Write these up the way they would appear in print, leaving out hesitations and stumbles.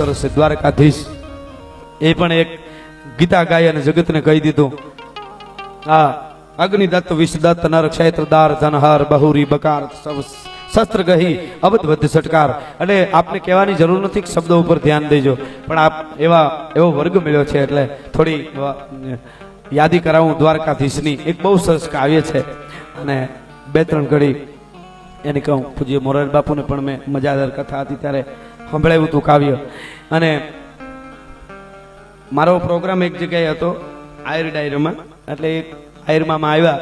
સરસ છે. દ્વારકાધીશ એ પણ એક ગીતા ગાય અને જગતને કહી દીધું. હા, અગ્નિદત્ત વિષદત્ત નર ક્ષેત્રદાર ધનહાર બહુરી બકાર શસ્ત્ર ગહી અબધ વધ સટકાર. એટલે આપને કહેવાની જરૂર નથી કે શબ્દો ઉપર ધ્યાન દેજો, પણ આપ એવો વર્ગ મળ્યો છે એટલે થોડી યાદી કરાવું. દ્વારકાધીશની એક બહુ સરસ કાવ્ય છે અને બે ત્રણ ઘડી એને કહું. પૂજ્ય મોરારી બાપુને પણ મેં મજાદાર કથા હતી ત્યારે સંભળાવ્યું હતું કાવ્ય. અને મારો પ્રોગ્રામ એક જગ્યાએ હતો આયર ડાયરમાં, એટલે એક આયરમાં આવ્યા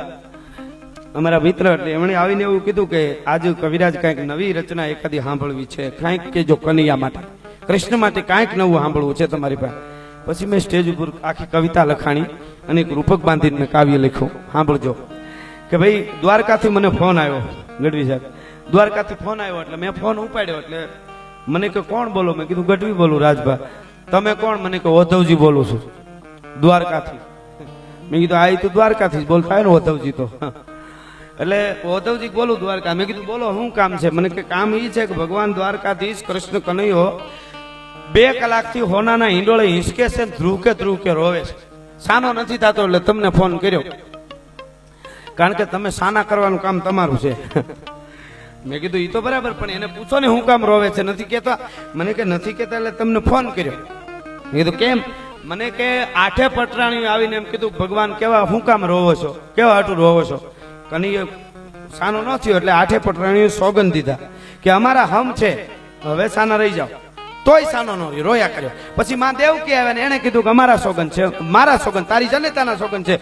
અમારા મિત્ર, એટલે એમણે આવીને એવું કીધું કે આજે કવિરાજ કાંઈક નવી રચના એકાદી સાંભળવી છે, કાંઈક કે જો કનૈયા માટે કૃષ્ણ માટે કાંઈક નવું સાંભળવું છે તમારી પાસે. પછી મેં સ્ટેજ ઉપર આખી કવિતા લખાણી અને એક રૂપક બાંધીને મેં કાવ્ય લખ્યું. સાંભળજો કે ભાઈ દ્વારકાથી મને ફોન આવ્યો, ગઢવી સાહેબ દ્વારકાથી ફોન આવ્યો એટલે મેં ફોન ઉપાડ્યો. એટલે મને કે કોણ બોલો? મેં કીધું ગઢવી બોલું. રાજભા તમે કોણ? મને કે ઓધવજી બોલું છું દ્વારકાથી. મેં કીધું આ તો દ્વારકાથી જ બોલતા હોય ને ઓધવજી તો. એટલે ઓધવજી બોલું દ્વારકા. મેં કીધું બોલો શું કામ છે? મને કે કામ એ છે કે ભગવાન દ્વારકાધીશ કૃષ્ણ કનૈયો 2 કલાકથી હોનાના હિંડોળે હિંચકે છે, ધ્રુવ કે રોવે છે, સાનો નથી થતો, એટલે તમને ફોન કર્યો કારણ કે તમે સાના કરવાનું કામ તમારું છે. મેં કીધું એ તો બરાબર, પણ એને પૂછો ને હું કામ રોવે છે, નથી કેતા? મને કે નથી કેતા એટલે તમને ફોન કર્યો. મેં કીધું કેમ? મને કે 8 પટરાણીઓ આવીને એમ કીધું ભગવાન કેવા શું કામ રોવો છો, કેવા હાટું રોવો છો? કનૈયો સાનો ન થયો એટલે 8 પટરાણીઓ સોગંદ દીધા કે અમારા હમ છે, હવે સાના રહી જાઓ. તોય સાનો ન રહ્યો, રોયા કર્યો. પછી માં દેવકી આવ્યા ને એને કીધું કે અમારા સોગંદ છે, મારા સોગંદ, તારી જનેતાના સોગંદ છે.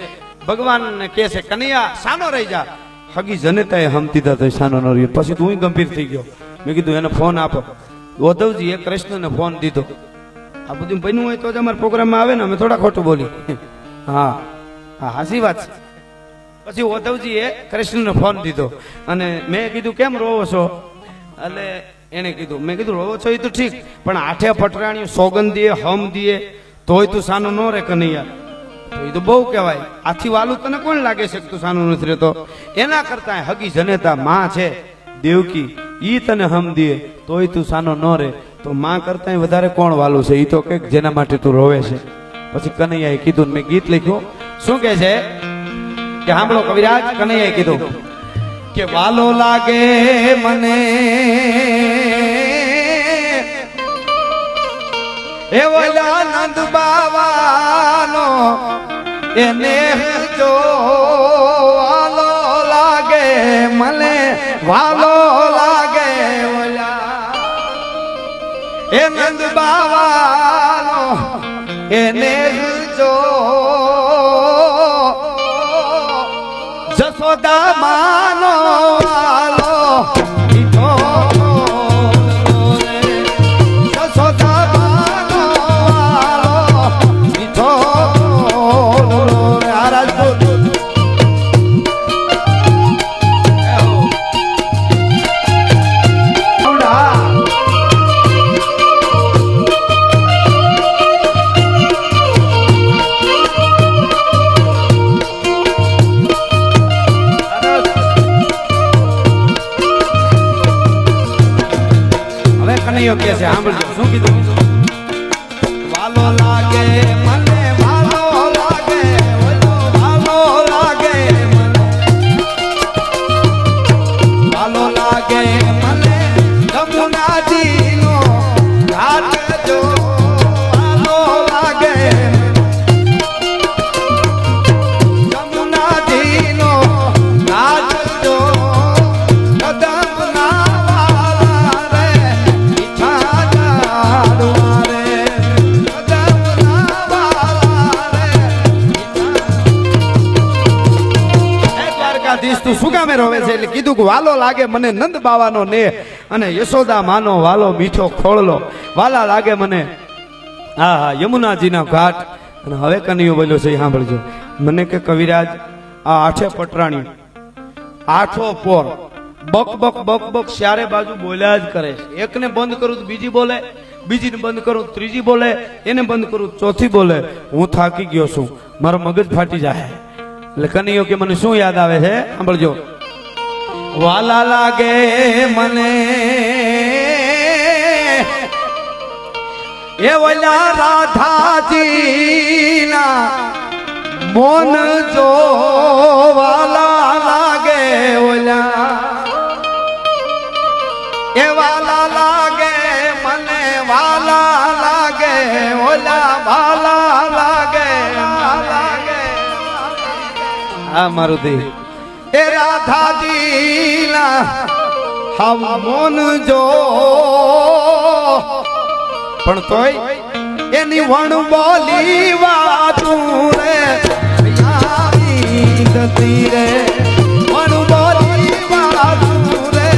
ભગવાન કહે છે કનૈયા સાનો રહી જા. હગી જનેતાએ હમ દીધા તો સાનો ન રહ્યો. પછી તું ગંભીર થઈ ગયો. મેં કીધું એને ફોન આપો. ઓધવજીએ કૃષ્ણને ફોન દીધો. આ બધું બન્યું હોય તો જ અમારા પ્રોગ્રામમાં આવે ને, અમે થોડા ખોટું બોલી. હા હા, હાસી વાત છે. પછી ઓધવજીએ કૃષ્ણને ફોન દીધો અને મેં કીધું કેમ રોવો છો? એટલે એને કીધું, મેં કીધું રોવો છો એ તો ઠીક, પણ 8 પટરાણીઓ સોગંદ દે, હમ દે, તોય તું સાનો ન રે કનૈયા, તો એ તો બહુ કહેવાય. આથી વાલું તને કોણ લાગે છે કે તું સાનો નથી રહેતો? એના કરતા હગી જનેતા માં છે દેવકી, ઈ તને હમ દે તોય તું સાનો ન રે, તો માં કરતા વધારે કોણ વાલું છે? ઈ તો કે જેના માટે તું રોવે છે. પછી કનૈયાએ કીધું, મેં ગીત લખ્યું. શું કે છે કે સાંભળો કવિરાજ. કનૈયાએ કીધું કે વાલો લાગે મને એ ઓલા નંદ બાવાનો, એને જો વાલો લાગે મને, વાલો લાગે ઓલા એ નંદ બાવાનો, એને જો જશોદા માનો વાલો મીઠો, જશોદા માનો વાલો મીઠો. કનૈયો કે છે સાંભળજો શું કીધું? વાલો લાગે મને, વાલો લાગે, વાલો લાગે મને, વાલો લાગે મને જમુનાજીનો ઘાટ જો, વાલો લાગે જમુનાજીનો ઘાટ જો, તું શું કામે રોવે છે? એટલે કીધું કે વાલો લાગે મને નંદ બાવાનો ને, અને યશોદા માનો વાલો મીઠો ખોળલો, વાલા લાગે મને હા હા યમુનાજીના ઘાટ. અને હવે કનૈયો બોલ્યો છે સાંભળજો. મને કે કવિરાજ આ 8 પટરાણી 8 પોર બક બક બક બક ચારે બાજુ બોલ્યા જ કરે છે. એકને બંધ કરું તો બીજી બોલે, બીજીને બંધ કરું ત્રીજી બોલે, એને બંધ કરું ચોથી બોલે. હું થાકી ગયો છું, મારો મગજ ફાટી જાય. એટલે કનૈયો કે મને શું યાદ આવે છે સાંભળજો. વાલા લાગે મને એ ઓલા રાધાજીના મોન જો વાલા લાગે ઓલા એ વાલા લાગે મને વાલા લાગે ઓલા વાલા લાગે આ મારું દી એ રાધાજીના હમ મોન જો પણ તોય એની વણ બોલી વાતું રે યાદી રે વણ બોલી વાતું રે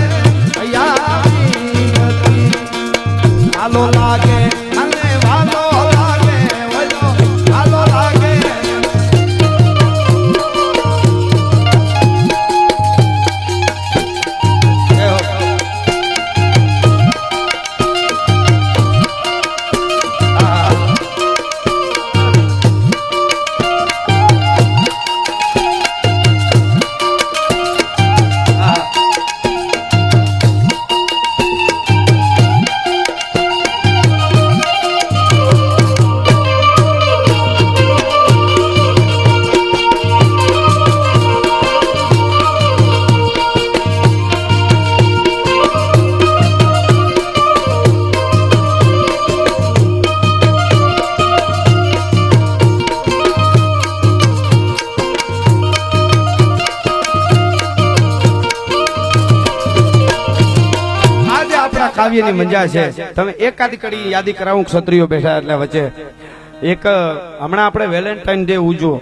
યાદી હાલો લાગે અને વાલો લાગે વલો હાલો લાગે કાવ્યની મજા છે. તમે એકાદી કડી યાદી કરાવું ક્ષત્રિયો બેઠા એટલે વચ્ચે એક હમણાં આપણે વેલેન્ટાઇન ડે ઉજવો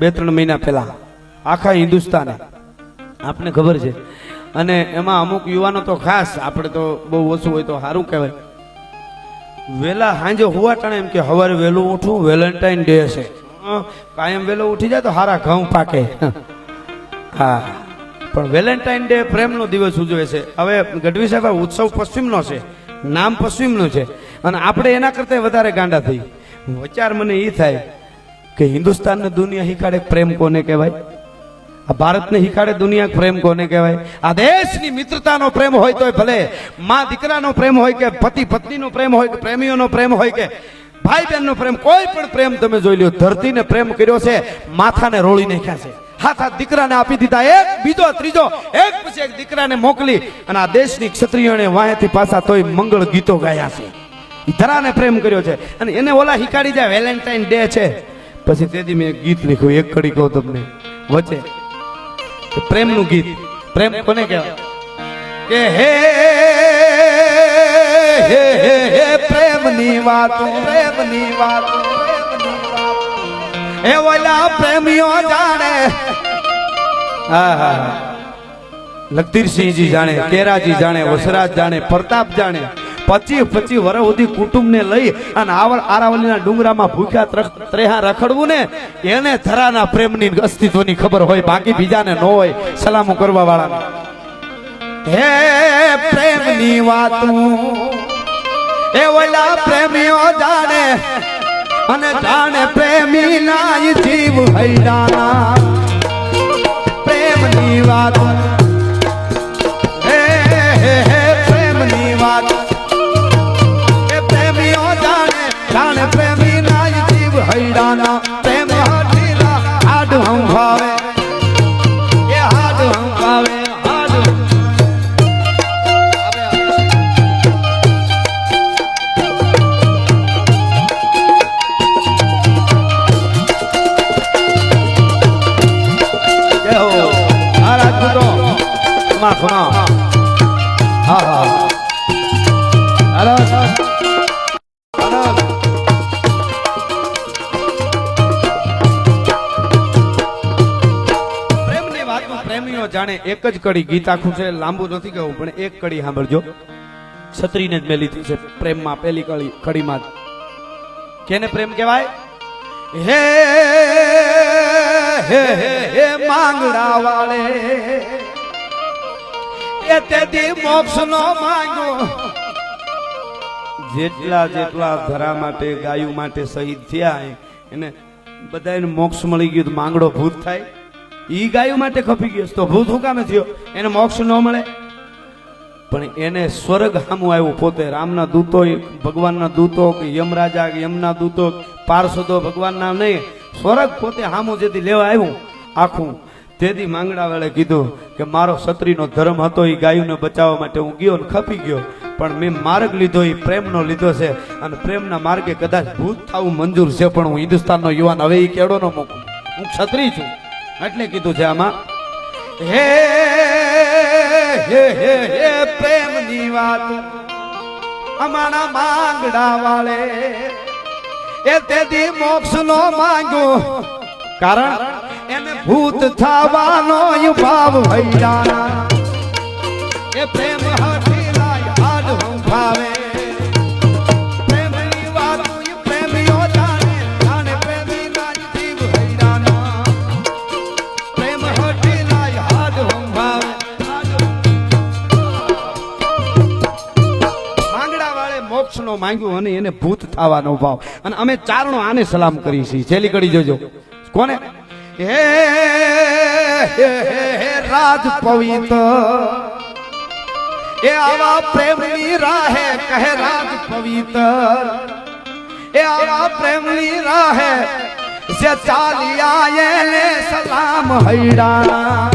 2-3 મહિના પહેલા આખા હિન્દુસ્તાને આપને ખબર છે અને એમાં અમુક યુવાનો તો ખાસ આપણે તો બહુ ઓછું હોય તો સારું કહેવાય વેલા સાંજે હુવાટાણે એમ કે સવારે વહેલું ઉઠવું વેલેન્ટાઇન ડે છે કાયમ વહેલો ઉઠી જાય તો હારા ઘઉં પાકે હા પણ વેલેન્ટાઇન ડે પ્રેમનો દિવસ ઉજવે છે. હવે ગઢવી સાહેબ ઉત્સવ પશ્ચિમનો છે નામ પશ્ચિમનું છે અને આપણે એના કરતા વધારે ગાંડા થઈ વિચાર મને એ થાય કે હિન્દુસ્તાનને દુનિયા હિકાડે પ્રેમ કોને કહેવાય આ ભારતને હિકાડે દુનિયા પ્રેમ કોને કહેવાય આ દેશની મિત્રતાનો પ્રેમ હોય તો ભલે માં દીકરાનો પ્રેમ હોય કે પતિ પત્નીનો પ્રેમ હોય કે પ્રેમીઓનો પ્રેમ હોય કે ભાઈ બહેનનો પ્રેમ કોઈ પણ પ્રેમ તમે જોઈ લ્યો ધરતીને પ્રેમ કર્યો છે માથાને રોળી નાખ્યા છે હાથ હાથ દીકરાને આપી દીધા એક બીજો ત્રીજો એક પછી એક દીકરાને મોકલી અને આ દેશની ક્ષત્રિયોને વાંહેથી પાછા તોય મંગળ ગીતો ગાયા છે ઈ ધરાને પ્રેમ કર્યો છે અને એને ઓલા હિકાડી જાય વેલેન્ટાઇન ડે છે પછી તેથી મેં ગીત લખ્યું એક કડી કહું તમને વચ્ચે પ્રેમનું ગીત પ્રેમ કોને કહેવાય કે હે હે હે પ્રેમની વાતો એ ઓલા પ્રેમીઓ જાણે લખતીરસિંહજી જાણે કેરાજી જાણે વસરાજ જાણે પ્રતાપ જાણે 25 વર્ષ સુધી કુટુંબને લઈ અને આરાવલીના ડુંગરામાં ભૂખ્યા ત્રેહા રખડવું ને એને ધરાના પ્રેમની અસ્તિત્વની ખબર હોય બાકી બીજાને ન હોય સલામો કરવા વાળા હે પ્રેમની વાતું એ ઓલા પ્રેમીઓ જાણે અને જાણે પ્રેમી ના જીવ હૈરાના પ્રેમની વાત હે હે હે પ્રેમની વાત એ પ્રેમીઓ જાણે જાણે પ્રેમી ના જીવ હૈરાના પ્રેમ હટીલા હાડ હમ ભાવે એ હાડ હમ ભાવે હા હા હાલો પ્રેમની વાતો પ્રેમીઓ જાણે એક જ કડી ગીત આખું છે લાંબુ નથી કહું પણ એક કડી સાંભળજો ક્ષત્રિયને જ મેં લીધી છે પ્રેમમાં પહેલી કડીમાં કેને પ્રેમ કહેવાય હે હે હે માંગડા વાળે તેથી મોક્ષ નો માંગો જેટલા ધરા માટે ગાયું માટે શહીદ થયા એને બધાને મોક્ષ મળી ગયું માંગડો ભૂત થાય ઈ ગાયું માટે ખપી ગયો તો ભૂત હું કામે થયો એને મોક્ષ ન મળે પણ એને સ્વર્ગ સામું આવ્યું પોતે રામના દૂતો ભગવાનના દૂતો કે યમરાજા કે યમના દૂતો પાર્ષદો ભગવાનના નહીં સ્વર્ગ પોતે સામું જેથી લેવા આવ્યું આખું તેથી માંગડા વાળે કીધું કે મારો ક્ષત્રિયનો ધર્મ હતો એ ગાયોને બચાવવા માટે હું ગયો ને ખપી ગયો પણ મેં માર્ગ લીધો એ પ્રેમનો લીધો છે અને પ્રેમના માર્ગે કદાચ ભૂત થવું મંજૂર છે પણ હું હિન્દુસ્તાનનો યુવાન હવે એ કેડો ન મૂકું હું ક્ષત્રિય છું એટલે કીધું છે આમાં હે હે હે હે પ્રેમની વાત અમારા માંગડા વાળે એ તેથી મોક્ષ નો માંગ્યો કારણ એને ભૂત થવાનો ભાવ ભૈયાના એ પ્રેમ હટી લાય આજ હું ભાવે પ્રેમની વાત પ્રેમીઓ જાણે જાણે પ્રેમી ના જીવ ભૈયાના પ્રેમ હટી લાય આજ હું ભાવે માંગડા વાળે મોક્ષ નો માંગ્યું અને એને ભૂત થવાનો ભાવ અને અમે ચારણો આને સલામ કરી છીએ છેલ્લી કડી જોજો કોને હે રાજ પવિત્ર એ આવા પ્રેમની રાહે કહે રાજ પવિત્ર એ આવા પ્રેમની રાહે જે ચાલી આયે સલામ હૈડા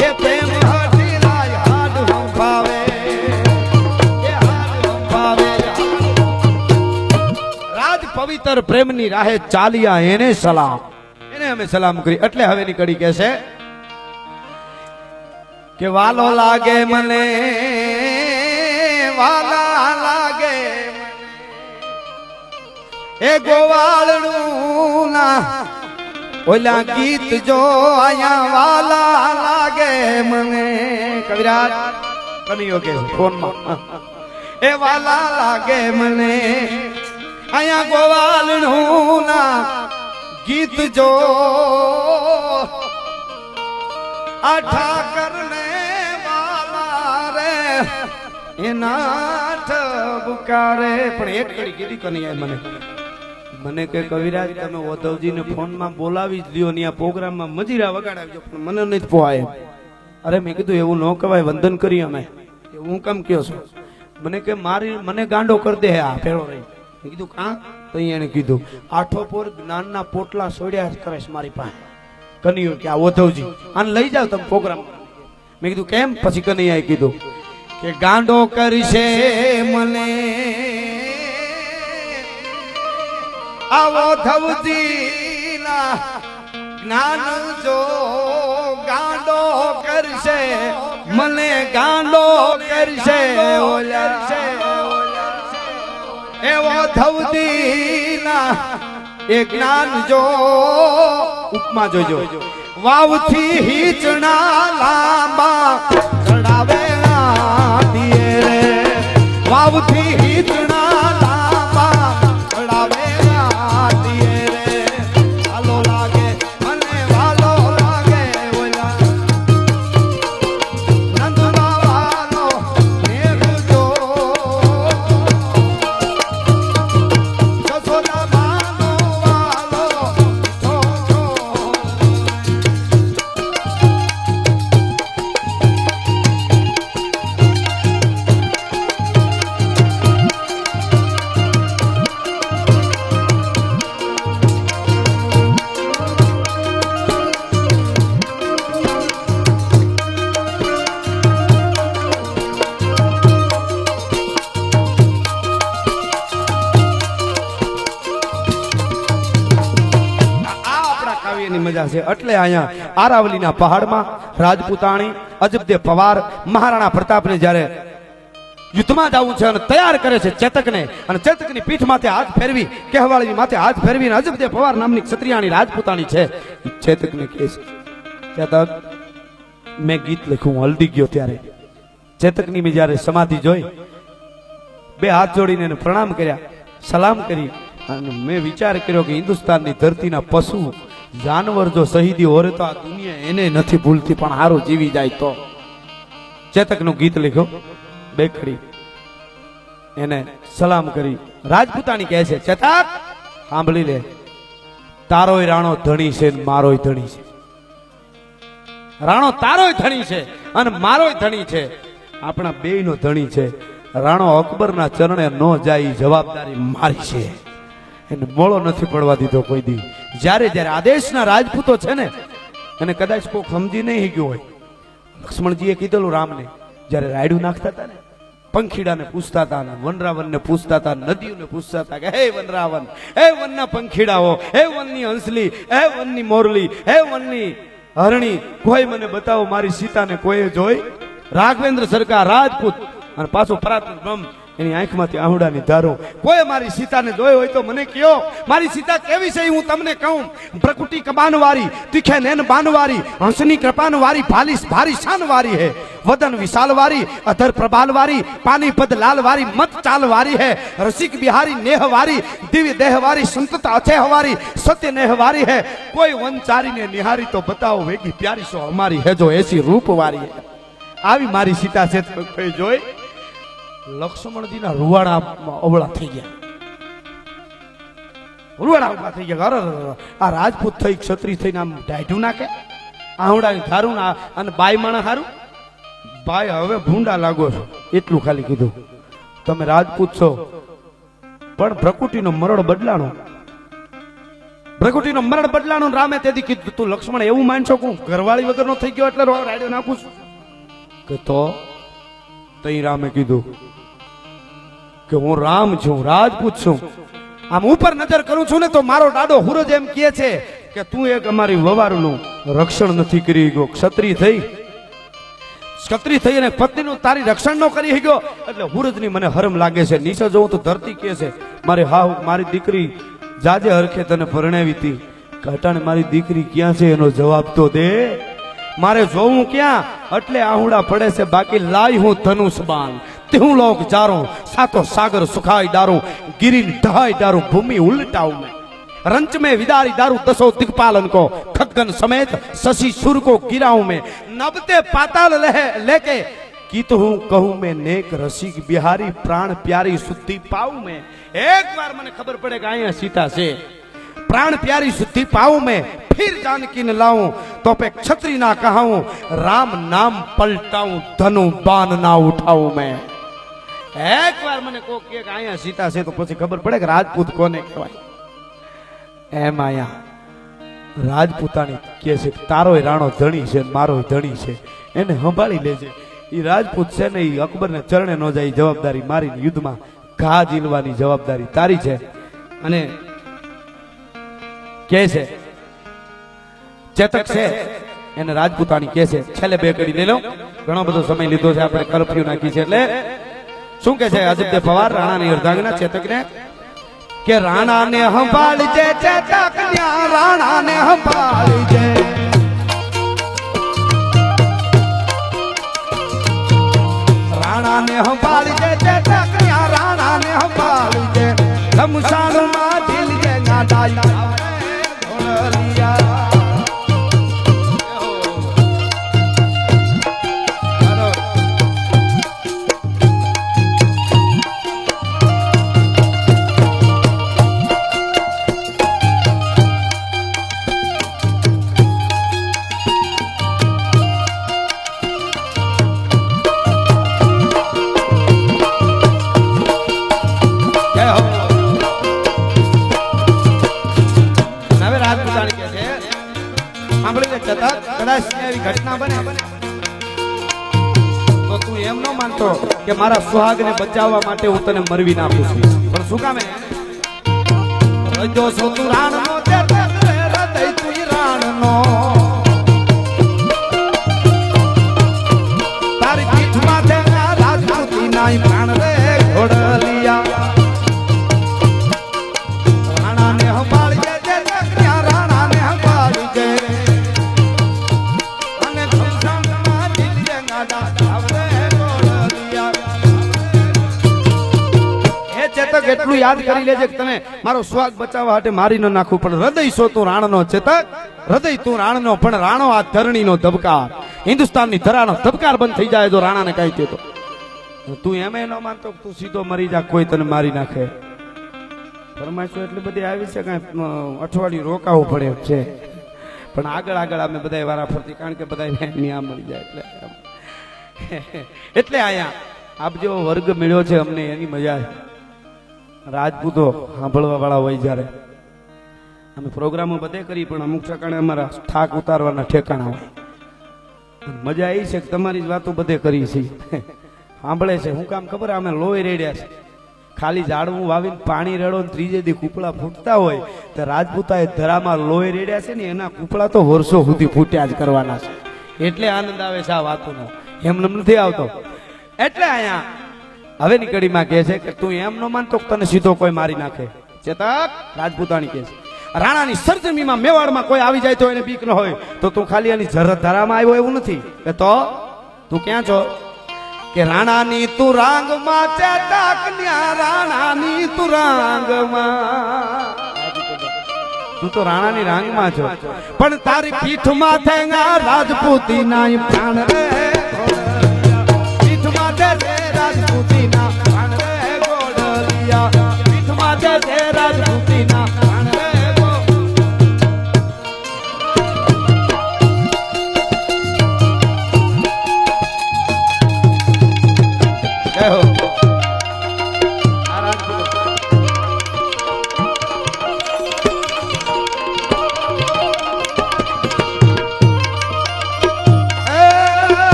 એ પ્રેમ હટી લાય હાડ હમ ભાવે એ હાડ હમ ભાવે રાજ પવિત્ર પ્રેમની રાહે ચાલ્યા એને સલામ એને અમે સલામ કરી એટલે હવેની કડી કહે છે કે વાલો લાગે મને વાલા લાગે એ ગોવાળનું ના ઓલા ગીત જો આયા વાલા લાગે મને કવિરાજ કનિયો કે ફોનમાં એ વાલા લાગે મને આયા ગોવાળનું ના ગીત જો આ ઠાકર ને વાલા રે એના ઠબકારે પણ એક કડી કીધી કનૈયા મને કે કવિરાજ તમે ઓધવજીને ફોનમાં બોલાવી જ લ્યો ને આ પ્રોગ્રામમાં મજીરા વગાડાવજો પણ મને નથી પોહાય અરે મેં કીધું એવું ન કહેવાય વંદન કરી અમે હું કેમ કયો છું મને કે મને ગાંડો કરી દે આ ફેરો રહી મેં કીધું કાં તો એને કીધું આઠો પોર જ્ઞાનના પોટલા સોડ્યા કરે છે મારી પાસે કનિયો કે આ ઓધવજી આને લઈ જાવ તમે પ્રોગ્રામ મેં કીધું કેમ પછી કનૈયાએ કીધું કે ગાંડો કરશે મને આ ઓધવજી ના જ્ઞાન જો ગાંડો કરશે મને ગાંડો કરશે ઓલા એવો ધવદીના એ જ્ઞાન જો ઉપમા જોજો વાવથી હીચણા લાંબા ચડાવે દિયે રે વાવથી હીચણા લાંબા ચડાવે દિયે રે વાલો લાગે મને વાલો લાગે ઓલા નંદના વાલો મેઘ જો મજા છે એટલે અહીંયા આરાવલીના પહાડમાં રાજપૂતાણી અજબદે પવાર મહારાણા પ્રતાપને જ્યારે યુદ્ધમાં જવું છે અને તૈયાર કરે છે ચેતકને અને ચેતકની પીઠ માથે હાથ ફેરવી કહેવાળી માથે હાથ ફેરવીને અજબદે પવાર નામની ક્ષત્રિયાણી રાજપૂતાણી છે ચેતકને કહે છે ચેતક મેં ગીત લખ્યું હલ્દી ગયો ત્યારે ચેતકની મેં જ્યારે સમાધિ જોઈ બે હાથ જોડીને એને પ્રણામ કર્યા સલામ કરી અને મેં વિચાર કર્યો કે હિન્દુસ્તાનની ધરતીના પશુ જાનવર જો શહીદી હોરે તો આ દુનિયા એને નથી ભૂલતી પણ હારું જીવી જાય તો ચેતકનું ગીત લખ્યો બેખડી એને સલામ કરી રાજપૂતાણી કહે છે ચેતક સાંભળી લે તારોય રાણો ધણી છે મારોય ધણી છે રાણો તારોય ધણી છે અને મારોય ધણી છે આપણા બેયનો ધણી છે. રાણો અકબરના ચરણે ન જાય જવાબદારી મારી છે. એને મોળો નથી પડવા દીધો કોઈ દી. જ્યારે જ્યારે આદેશના રાજપૂતો છે ને, અને કદાચ કોઈ સમજી નહીં ગયો હોય, લક્ષ્મણજીએ કીધેલું રામને, જ્યારે રાયડું નાખતા હતા ને, પંખીડાને પૂછતા હતા, વનરાવનને પૂછતા હતા, નદીઓને પૂછતા હતા કે હે વનરાવન, હે વનના પંખીડાઓ, હે વનની હંસલી, હે વનની મોરલી, હે વનની હરણી, કોઈ મને બતાવો મારી સીતાને કોઈ જોઈ? રાઘવેન્દ્ર સરકાર રાજપૂત અને પાછો પરાત્પર બ્રહ્મ, એની આંખમાંથી આહુડાની ધારો, કોઈ મારી સીતાને જોઈ હોય તો મને કયો, મારી સીતા કેવી છે હું તમને કહું. પ્રકૃતિ કબાનવારી, તીખે નૈન બાનવારી, હંસની કૃપાનવારી, ભાલીસ ભારી શાનવારી હે, વદન વિશાલવારી, અધર પ્રબાલવારી, પાનીપદ લાલવારી, મત ચાલવારી હે, રસિક બિહારી નેહવારી, દિવ્ય દેહવારી, સંતતા અછેહવારી, સત્ય નેહવારી હે, કોઈ વનચારીને નિહારી તો બતાવો વેગી પ્યારી સો અમારી હે, જો એસી રૂપવારી હે. આવી મારી સીતા છે કોઈ જોઈ? લક્ષ્મણજીના રૂવાડા અવળા થઈ ગયા, રૂવાડા ઉભા થઈ ગયા. અરે આ રાજપૂત થઈ ક્ષત્રિય થઈને આમ ઢાઢું નાખે, આહુડાની ધારું ના, અને બાઈ માણા હારું. ભાઈ હવે ભૂંડા લાગો છો એટલું ખાલી કીધું. તમે રાજપૂત છો પણ પ્રકૃતિનો મરડ બદલાણો, પ્રકૃતિનો મરડ બદલાણો. રામે તેથી કીધું તું લક્ષ્મણ એવું માનશો કે હું ઘરવાળી વગરનો થઈ ગયો એટલે રાડ્યો નાખું છું કે તો? તઈ રામે કીધું કે હું રામ છું, રાજપૂત છું. આમ ઉપર નજર કરું છું ને તો મારો દાડો હુરજ એમ કહે છે કે તું એક અમારી વવારનું રક્ષણ નથી કરી ગયો. ક્ષત્રિય થઈ અને પત્નીનું તારી રક્ષણ ન કરી ગયો એટલે હુરજની મને હરમ લાગે છે. નીચે જોઉં તો ધરતી કહે છે મારે હાવ મારી દીકરી જાજે હરખે તને પરણાવી હતી, ઘટાણે મારી દીકરી ક્યાં છે એનો જવાબ તો દે. મારે જોવું ક્યાં? એટલે આહુડા પડે છે, બાકી લાઈ હું ધનુષ બાણ, તેહું લોક જારો, સાતો સાગર સુખાઈ દારૂ, गिरी ढहाई दारू, भूमि उल्टाऊ में, रंच में विदारी दारू, दसो दिक्पालन को खगन समेत शशि सुर को गिराऊं में, नबते पाताल लेके गीत हूं कहूं मैं नेक रसिक बिहारी, प्राण प्यारी शुद्धि पाऊं मैं. एक बार મને ખબર પડે કે અહીંયા સીતા છે, प्राण प्यारी शुद्धि पाऊं मैं, फिर जानकी न लाऊं तो पे क्षत्रिय ना कहाऊं, राम नाम पलटाऊं धनु बाण ना उठाऊं मैं. एक बार મને કોક કે અહીંયા સીતા છે તો પછી ખબર પડે કે રાજપૂત કોને કહેવાય. એમ અહીંયા રાજપૂતાણી કે છે તારોય રાણો ધણી છે, મારોય ધણી છે, એને સંભાળી લેજે. એ રાજપૂત છે ને એ અકબરને ચરણે ન જાય, જવાબદારી મારી યુદ્ધમાં ઘા ઝીલવાની જવાબદારી તારી છે. અને કે છે ચેતક છે એને રાજપૂતાણી કે છે છેલ્લે બે કડી લઈ લો, ઘણો બધો સમય લીધો છે, આપણે કર્ફ્યુ નાખી છે. એટલે શું કે છે અજબદે પવાર રાણાની અર્ધાંગના ચેતકને કે રાણાને સંભાળજે ચેતક ન્યા, રાણાને સંભાળજે, રાણાને સંભાળજે ચેતક ન્યા, રાણાને સંભાળજે, ઘમસાણમાં ઢીલજે ગાડાઈ ઢોળલિયા. ઘટના બને તો તું એમ ન માનતો કે મારા સુહાગને બચાવવા માટે હું તને મરવી નાખું છું, પણ શું કામે રજો છો તું રાણનો, હૃદય તું રાણનો, તારી પીઠ માથે રાજપૂતી નાઈ પ્રાણ રે ઘોડલિયા. રાણાને સંભાળજે જગન્યા, રાણાને સંભાળજે, એટલું યાદ કરી લેજે કે તને મારો સ્વાગ બચાવવા માટે મારી ન નાખવું, પણ હૃદય સો તું રાણનો ચેતક, હૃદય તું રાણનો, પણ રાણો આ ધરણીનો ધબકાર, હિન્દુસ્તાનની ધરાનો ધબકાર બંધ થઈ જાય જો રાણાને કઈ તે તો. તું એમ ન માનતો તું સીધો મરી જા, કોઈ તને મારી નાખે. ફરમાઈશો એટલી બધી આવી છે કઈ અઠવાડિયું રોકાવું પડે છે, પણ આગળ આગળ અમે બધા વારા ફરતી, કારણ કે બધા ન્યા મળી જાય એટલે એટલે આયા આપ જેવો વર્ગ મળ્યો છે અમને એની મજા છે. રાજપૂતો સાંભળવા વાળા હોય જ્યારે અમે પ્રોગ્રામો બધે કરી પણ અમુક ઠેકાણે અમારા થાક ઉતારવાના ઠેકાણા હોય. મજા એ છે કે તમારી જ વાતો બધે કરી છે સાંભળે છે. હું કામ ખબર અમે લોહી રેડ્યા છે ખાલી ઝાડવું વાવીને પાણી રેડો ને ત્રીજે દી કૂપળા ફૂટતા હોય તો રાજપૂતાએ ધરામાં લોહી રેડ્યા છે ને એના કૂપળા તો વર્ષો સુધી ફૂટ્યા જ કરવાના છે. એટલે આનંદ આવે છે આ વાતોનો, એમને નથી આવતો. એટલે અહીંયા હવેની કડીમાં કહે છે કે તું એમ ન માનતો તને સીધો કોઈ મારી નાખે. ચેતક રાજપૂતાણી કહે છે રાણાની સરજમીમાં મેવાડમાં કોઈ આવી જાય તો એને બીક ન હોય તો તું ખાલી એની જરત ધરામાં આવ્યો એવું નથી કે તો તું ક્યાં છો કે રાણાની તું રાંગમાં ચેતક ન્યા રાણાની તું રાંગમાં તું તો રાણાની રાંગમાં છો પણ તારી પીઠમાં થેંગા રાજપૂતી ના પ્રાણ રે પીઠમાં દે રાજપૂતી ના પ્રાણ રે ગોડલિયા પીઠમાં દે રાજપૂતી ના પ્રાણ રે જય હો.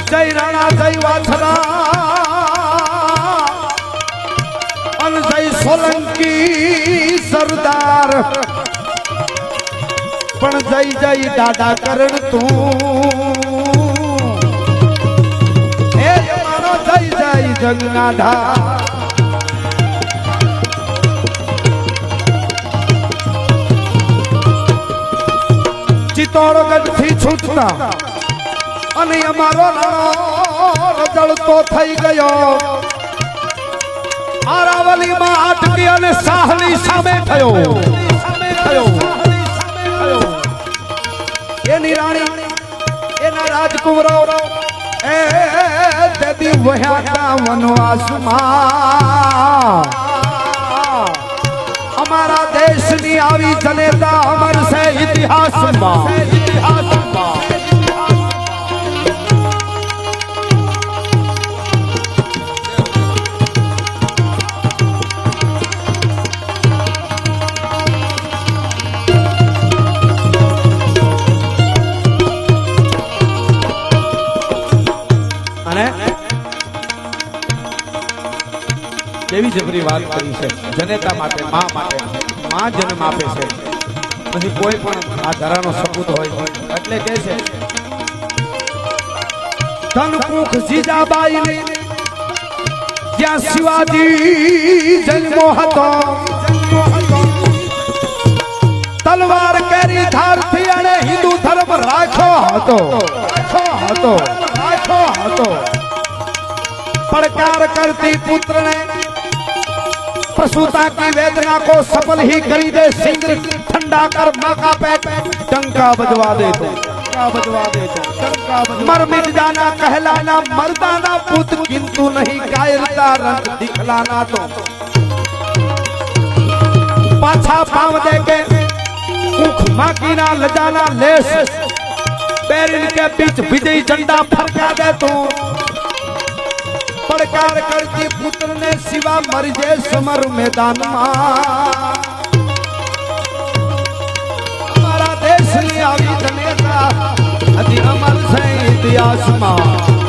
જય રાણા જય વાછરા અન જય સોલંકી સરદાર પણ જય જય દાદા કરણ તું હે મારો જય જય જગનાધા. ચિત્તોડગઢ થી છૂટતા અને અમારો રજળતો થઈ ગયો આરાવલીમાં અટકી અને સાહની સામે થયો એની રાણી એના રાજકુંવરો એ દેદી વહ્યા વનવાસમાં અમારા દેશની આવી જનેતા અમર છે ઇતિહાસમાં. કેવી જબરી વાત કરી છે જનેતા માટે, માં માટે. માં જન્મ આપે છે પછી કોઈ પણ આ ધરાનો સપૂત હોય એટલે કે છે ધનકુખ જીજાબાઈ જ્યાં શિવાજી જન્મો હતો તલવાર કેરી ધારથી અને હિન્દુ ધર્મ રાખ્યો હતો પડકાર करती पुत्र ने प्रसूता की वेदना को सफल ही करी दे सिंगर ठंडा कर माँ का पेट डंका बजवा दे तो मर मिट जाना कहलाना मर्दाना पुत्र किंतु नहीं कायरता रंग दिखलाना तो पाछा पाव दे के कुख माँ की ना लजाना लेस पैरिन के बीच विजयी झंडा फरका दे तो પડકાર કરતી પુત્ર ને સિવા મરજે સમર મેદાનમાં અમારા દેશની આવી જનેતા હજી અમર છે ઇતિહાસમાં.